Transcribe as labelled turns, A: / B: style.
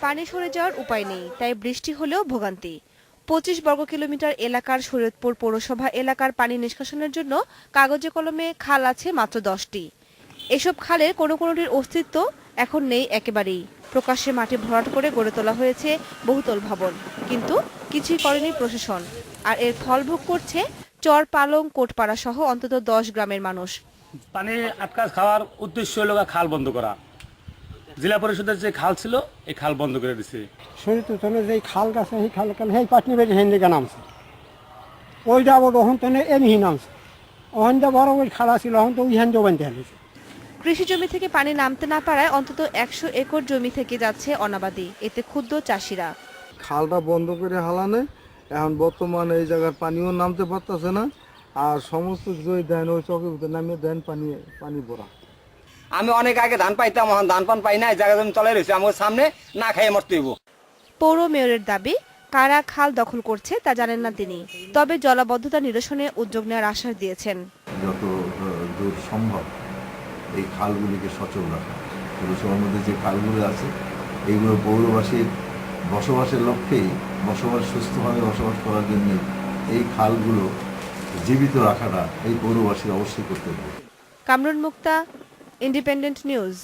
A: পানি সরে যাওয়ার উপায় নেই, তাই বৃষ্টি হলেও ভোগান্তি। 25 বর্গ কিলোমিটার এলাকার শরীয়তপুর পৌরসভা এলাকার পানি নিষ্কাশনের জন্য কাগজে কলমে খাল আছে মাত্র 10টি। এসব খালের কোনোটির অস্তিত্ব এখন নেই একেবারেই। প্রকাশ্যে মাটি ভরাট করে গড়ে তোলা হয়েছে বহুতল ভবন, কিন্তু কিছুই করেনি প্রশাসন। আর এর ফল ভোগ করছে চর পালং কোটপাড়া সহ অন্তত 10 গ্রামের মানুষ।
B: পানি আটকা খাওয়ার উদ্দেশ্য হলো খাল বন্ধ করা। জেলা পরিষদের যে খাল ছিল এই খাল বন্ধ করে দিছে।
C: শরীয়তপুরে যে খালটা আছে সেই খাল সেই পাটনি বেড়ে হেন্দিকে নামছে, ওইটা আবার ওখান তো এমনি নামছে। ওখান তো বড় ওই খালা ছিল, ওখান তো ওই হ্যান্ড বানতে হয়েছে।
A: কৃষি জমি থেকে পানি নামতে না পারায় অন্তত 100 একর জমি থেকে যাচ্ছে অনাবাদি। এতে ক্ষুব্ধ চাষিরা।
D: খালটা বন্ধ করে হালানে এখন বর্তমানে এই জায়গার পানিও নামতে পারতেছে না, আর সমস্ত জমি দেন ওই চকের ভিতরে নামিয়ে দেন পানি ভরা।
E: আমি অনেক আগে ধান পাইতাম, এখন ধান পান পাই না, এই জায়গা জমি চলে রয়েছে, আমার সামনে না খাইয়ে মরতে হইব।
A: পৌর মেয়রের দাবি, কারা খাল দখল করছে তা জানেন না তিনি, তবে জলাবদ্ধতা নিরসনে উদ্যোগ নেওয়ার আশ্বাস দিয়েছেন।
F: যত দূর সম্ভব এই খালগুলিকে সচল রাখা, পৌরসভার মধ্যে যে খালগুলো আছে এইগুলো পৌরবাসীর বসবাসের লক্ষ্যেই সুস্থভাবে বসবাস করার জন্য এই খালগুলো জীবিত রাখাটা এই পৌরবাসীর অবশ্যই করতে হবে।
A: কামরুন মুক্তা, ইন্ডিপেন্ডেন্ট নিউজ।